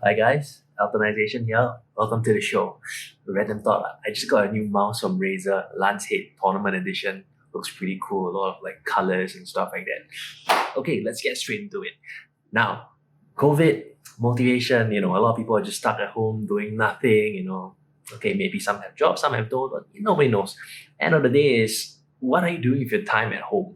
Hi guys, Alternization here. Welcome to the show. Random thought. I just got a new mouse from Razer, Lance Head Tournament Edition. Looks pretty cool. A lot of like colors and stuff like that. Okay, let's get straight into it. Now, COVID, motivation, a lot of people are just stuck at home doing nothing. Okay, maybe some have jobs, some have don't, but nobody knows. End of the day is, what are you doing with your time at home?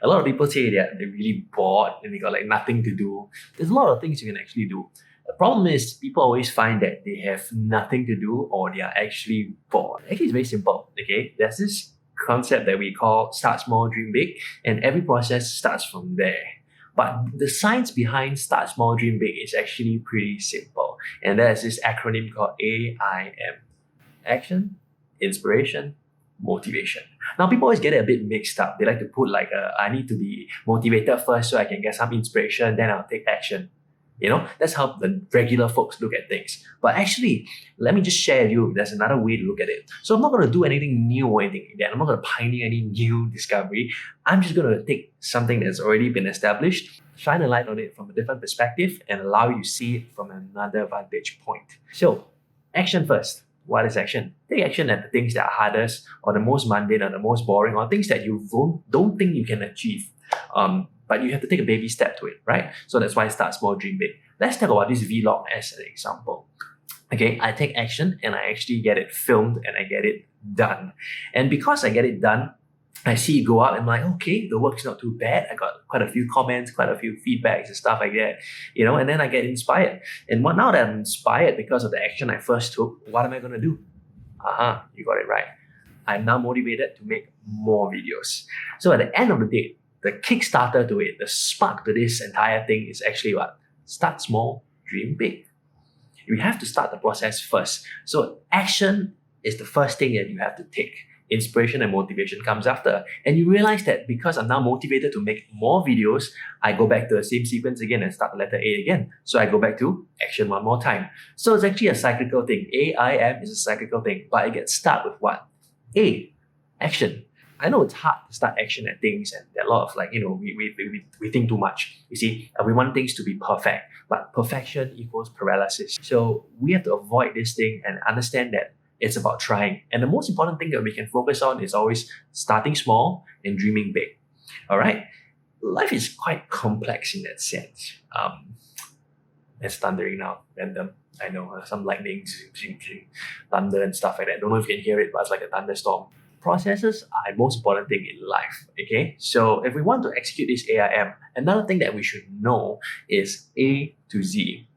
A lot of people say that they're really bored and they got like nothing to do. There's a lot of things you can actually do. The problem is people always find that they have nothing to do or they are actually bored. Actually, it's very simple. Okay, there's this concept that we call start small, dream big, and every process starts from there. But the science behind start small, dream big is actually pretty simple, and there's this acronym called A.I.M. Action, inspiration, motivation. Now, people always get it a bit mixed up. They like to put like, I need to be motivated first so I can get some inspiration, then I'll take action. That's how the regular folks look at things. But actually, let me just share with you, there's another way to look at it. So I'm not going to do anything new or anything like that. I'm not going to pioneer any new discovery. I'm just going to take something that's already been established, shine a light on it from a different perspective, and allow you to see it from another vantage point. So, action first. What is action? Take action at the things that are hardest, or the most mundane, or the most boring, or things that you don't think you can achieve. But you have to take a baby step to it, right? So that's why start small, dream big. Let's talk about this vlog as an example. Okay, I take action and I actually get it filmed and I get it done. And because I get it done, I see it go up. I'm like, okay, the work's not too bad. I got quite a few comments, quite a few feedbacks and stuff like that, and then I get inspired. And now that I'm inspired because of the action I first took, what am I going to do? You got it right. I'm now motivated to make more videos. So at the end of the day, the kickstarter to it, the spark to this entire thing is actually what? Start small, dream big. You have to start the process first. So action is the first thing that you have to take. Inspiration and motivation comes after. And you realize that because I'm now motivated to make more videos, I go back to the same sequence again and start the letter A again. So I go back to action one more time. So it's actually a cyclical thing. A-I-M is a cyclical thing, but it gets start with what? A, action. I know it's hard to start action at things, and there are a lot of we think too much. You see, we want things to be perfect, but perfection equals paralysis. So we have to avoid this thing and understand that it's about trying. And the most important thing that we can focus on is always starting small and dreaming big. All right? Life is quite complex in that sense. It's thundering now, random. I know some lightning, thunder and stuff like that. Don't know if you can hear it, but it's like a thunderstorm. Processes are the most important thing in life. Okay, so if we want to execute this A.I.M, another thing that we should know is A to Z.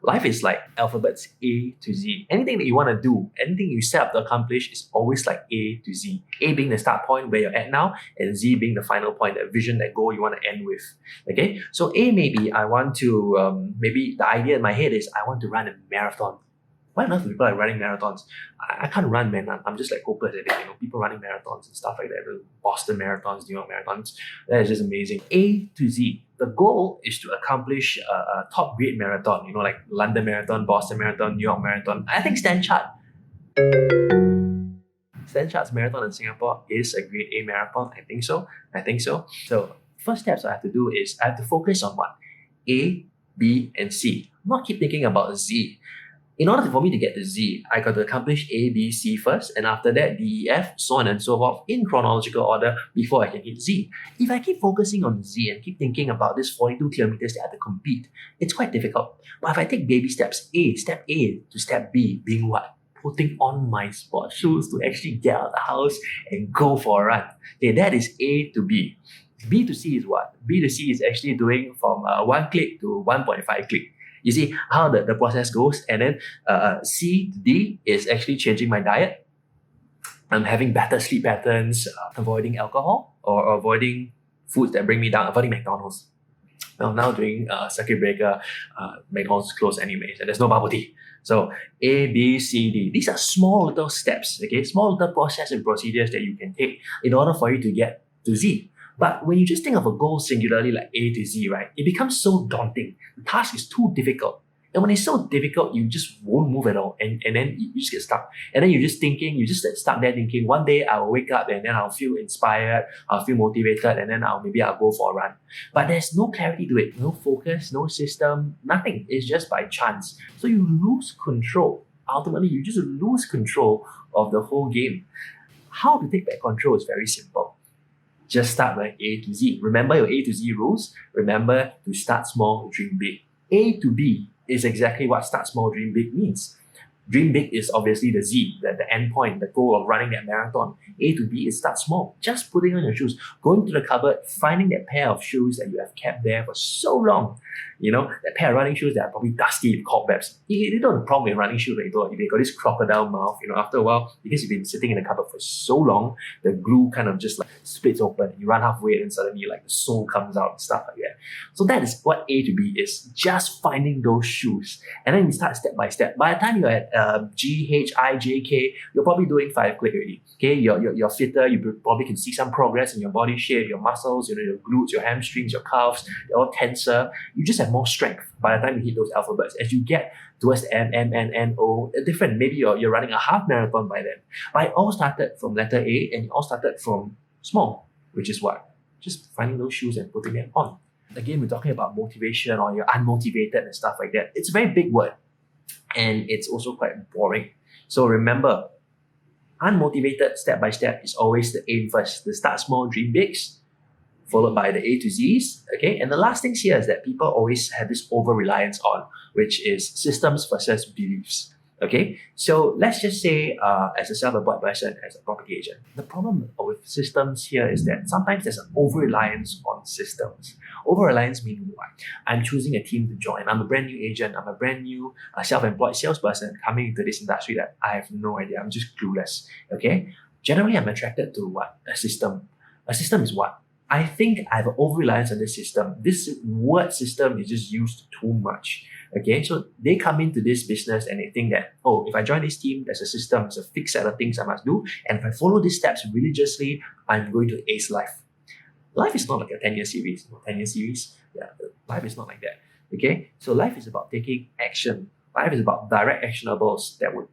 Life is like alphabets A to Z. Anything that you want to do, anything you set up to accomplish is always like A to Z. A being the start point where you're at now, and Z being the final point, that vision, that goal you want to end with. Okay, so A, maybe I want to, maybe the idea in my head is I want to run a marathon. Why on earth do people like running marathons? I can't run, man. I'm just like hopeless at it. People running marathons and stuff like that. The Boston marathons, New York marathons. That is just amazing. A to Z. The goal is to accomplish a top grade marathon. Like London Marathon, Boston Marathon, New York Marathon. I think Stan Chart's marathon in Singapore is a grade A marathon. I think so. So first steps I have to do is I have to focus on what? A, B, and C. Not keep thinking about Z. In order for me to get to Z, I got to accomplish A, B, C first, and after that, D, E, F, so on and so forth in chronological order before I can hit Z. If I keep focusing on Z and keep thinking about this 42 kilometers that I have to compete, it's quite difficult. But if I take baby steps, step A to step B, being what? Putting on my sports shoes to actually get out of the house and go for a run. Okay, that is A to B. B to C is what? B to C is actually doing from 1 click to 1.5 click. You see how the process goes, and then C to D is actually changing my diet. I'm having better sleep patterns, avoiding alcohol or avoiding foods that bring me down, avoiding McDonald's. Now during circuit breaker, McDonald's closed anyways, and there's no bubble tea. So A, B, C, D. These are small little steps, okay? Small little process and procedures that you can take in order for you to get to Z. But when you just think of a goal singularly like A to Z, right, it becomes so daunting. The task is too difficult. And when it's so difficult, you just won't move at all. And then you just get stuck. And then you're just thinking, you just get stuck there thinking, one day I'll wake up and then I'll feel inspired, I'll feel motivated, and then maybe I'll go for a run. But there's no clarity to it, no focus, no system, nothing. It's just by chance. So you lose control. Ultimately, you just lose control of the whole game. How to take back control is very simple. Just start by A to Z. Remember your A to Z rules. Remember to start small, dream big. A to B is exactly what start small, dream big means. Dream big is obviously the Z, the end point, the goal of running that marathon. A to B is start small. Just putting on your shoes, going to the cupboard, finding that pair of shoes that you have kept there for so long. You know, that pair of running shoes that are probably dusty with cobwebs. You know the problem with running shoes, they got this crocodile mouth. You know, after a while, because you've been sitting in the cupboard for so long, the glue kind of just like splits open. You run halfway and suddenly like the sole comes out and stuff like that. So that is what A to B is. Just finding those shoes. And then you start step by step. By the time you're at G, H, I, J, K, you're probably doing 5 click already. Okay, you're fitter, you probably can see some progress in your body shape, your muscles, you know, your glutes, your hamstrings, your calves, they're all tenser. You just have more strength by the time you hit those alphabets. As you get towards the M, N, N, O, different. Maybe you're running a half marathon by then. But it all started from letter A and it all started from small, which is what? Just finding those shoes and putting them on. Again, we're talking about motivation or you're unmotivated and stuff like that. It's a very big word and it's also quite boring. So remember, unmotivated step by step is always the aim first. The start small, dream bigs, followed by the A to Z's. Okay, and the last things here is that people always have this over reliance on, which is systems versus beliefs. Okay, so let's just say, as a self-employed person, as a property agent, the problem with systems here is that sometimes there's an over reliance on systems. Over reliance meaning what? I'm choosing a team to join. I'm a brand new agent. I'm a brand new self-employed salesperson coming into this industry that I have no idea. I'm just clueless. Okay, generally I'm attracted to what? A system. A system is what? I think I have an over-reliance on this system. This word system is just used too much. Okay, so they come into this business and they think that, oh, if I join this team, there's a system, there's a fixed set of things I must do. And if I follow these steps religiously, I'm going to ace life. Life is not like a 10-year series. 10-year series, yeah, life is not like that. Okay, so life is about taking action. Life is about direct actionables that would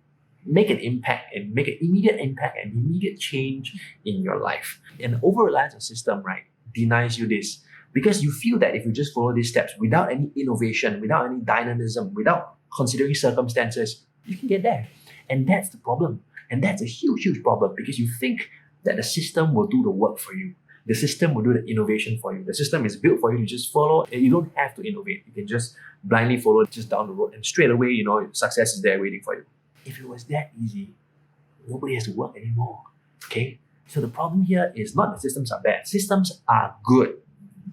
make an impact and make an immediate impact and immediate change in your life. An over-reliance on system, right, denies you this. Because you feel that if you just follow these steps without any innovation, without any dynamism, without considering circumstances, you can get there. And that's the problem. And that's a huge, huge problem because you think that the system will do the work for you. The system will do the innovation for you. The system is built for you to just follow and you don't have to innovate. You can just blindly follow just down the road and straight away, you know, success is there waiting for you. If it was that easy, nobody has to work anymore. Okay? So the problem here is not that systems are bad. Systems are good.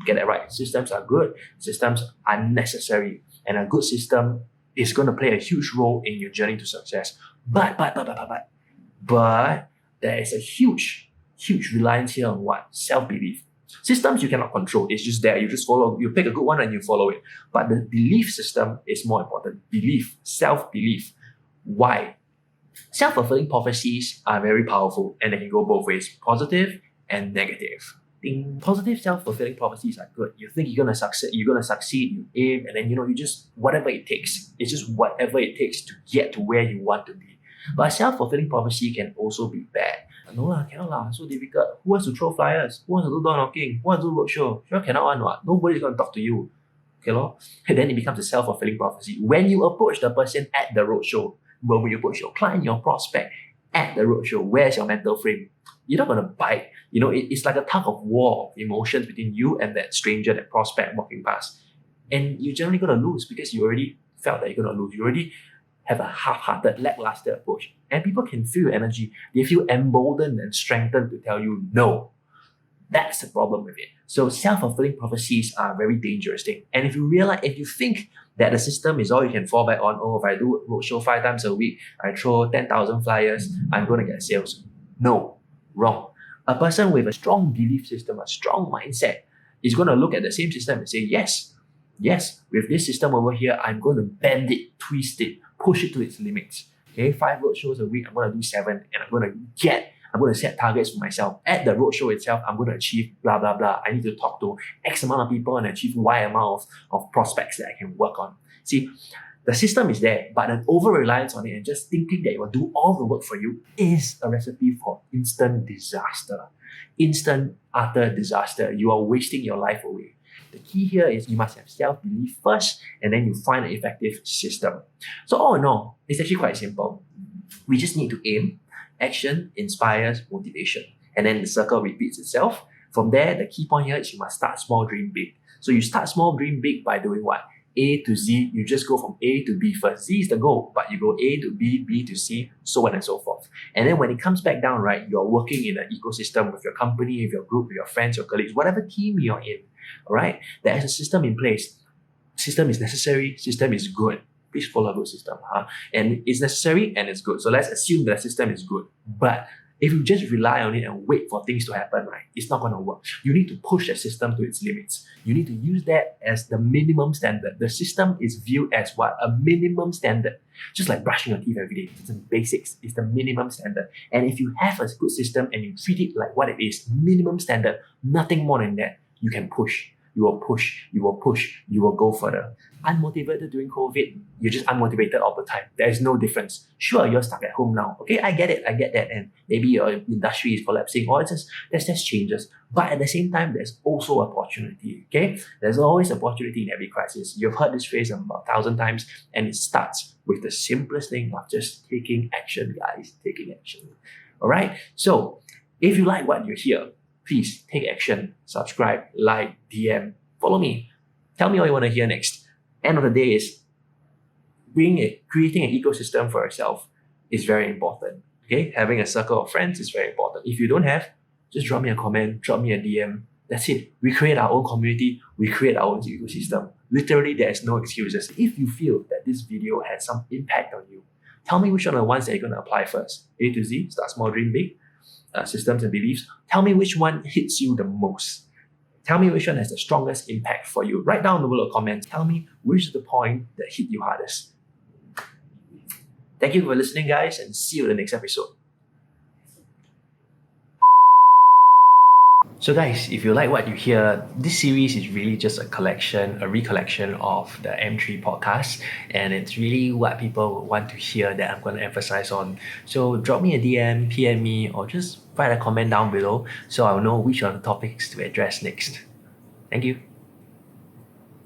Get that right. Systems are good. Systems are necessary. And a good system is going to play a huge role in your journey to success. But there is a huge reliance here on what? Self-belief. Systems you cannot control. It's just there. You just follow. You pick a good one and you follow it. But the belief system is more important. Belief, self-belief. Why? Self-fulfilling prophecies are very powerful and they can go both ways, positive and negative. Positive self-fulfilling prophecies are good. You think you're gonna succeed, you aim, and then you just whatever it takes. It's just whatever it takes to get to where you want to be. But self-fulfilling prophecy can also be bad. No lah, cannot lah, so difficult. Who wants to throw flyers? Who wants to do door knocking? Who wants to do roadshow? Sure cannot one what? Nobody's gonna talk to you. Okay lor? And then it becomes a self-fulfilling prophecy. When you approach the person at the roadshow, when you approach your client, your prospect at the roadshow, where's your mental frame? You're not going to bite. It's like a tug of war of emotions between you and that stranger, that prospect walking past. And you're generally going to lose because you already felt that you're going to lose. You already have a half-hearted, lackluster approach. And people can feel your energy. They feel emboldened and strengthened to tell you no. That's the problem with it. So self-fulfilling prophecies are a very dangerous thing. And if you think that the system is all you can fall back on, oh, if I do roadshow 5 times a week, I throw 10,000 flyers, I'm going to get sales. No, wrong. A person with a strong belief system, a strong mindset, is going to look at the same system and say, yes, with this system over here, I'm going to bend it, twist it, push it to its limits. Okay, 5 roadshows a week, I'm going to do 7, and I'm going to set targets for myself. At the roadshow itself, I'm going to achieve blah, blah, blah. I need to talk to X amount of people and achieve Y amount of prospects that I can work on. See, The system is there, but an over-reliance on it and just thinking that it will do all the work for you is a recipe for instant disaster. Instant, utter disaster. You are wasting your life away. The key here is you must have self-belief first, and then you find an effective system. So all in all, it's actually quite simple. We just need to aim, action inspires motivation, and then the circle repeats itself. From there, the key point here is you must start small, dream big. So you start small, dream big by doing what? A to Z, you just go from A to B first. Z is the goal, but you go A to B, B to C, so on and so forth. And then when it comes back down, right, you're working in an ecosystem with your company, with your group, with your friends, your colleagues, whatever team you're in, all right? There is a system in place. System is necessary, system is good. Please follow a good system. And it's necessary and it's good. So let's assume the system is good. But if you just rely on it and wait for things to happen, right, it's not going to work. You need to push the system to its limits. You need to use that as the minimum standard. The system is viewed as what? A minimum standard. Just like brushing your teeth every day. It's the basics. It's the minimum standard. And if you have a good system and you treat it like what it is, minimum standard, nothing more than that, you can push. You will push, you will push, you will go further. Unmotivated during COVID, you're just unmotivated all the time. There is no difference. Sure, you're stuck at home now. Okay, I get it, I get that. And maybe your industry is collapsing or there's just changes. But at the same time, there's also opportunity. Okay, there's always opportunity in every crisis. You've heard this phrase about 1,000 times, and it starts with the simplest thing of just taking action, guys. Taking action. All right, so if you like what you hear, please take action, subscribe, like, DM, follow me. Tell me what you want to hear next. End of the day is creating an ecosystem for yourself is very important. Okay, having a circle of friends is very important. If you don't have, just drop me a comment, drop me a DM. That's it. We create our own community, we create our own ecosystem. Literally, there is no excuses. If you feel that this video had some impact on you, tell me which one are the ones that you're going to apply first. A to Z, start small, dream big. Systems and beliefs. Tell me which one hits you the most. Tell me which one has the strongest impact for you. Write down below the comments. Tell me which is the point that hit you hardest. Thank you for listening, guys, and see you in the next episode. So guys, if you like what you hear, this series is really just a recollection of the M3 podcast, and it's really what people want to hear that I'm going to emphasize on. So drop me a DM, PM me, or just write a comment down below so I'll know which are the topics to address next. Thank you.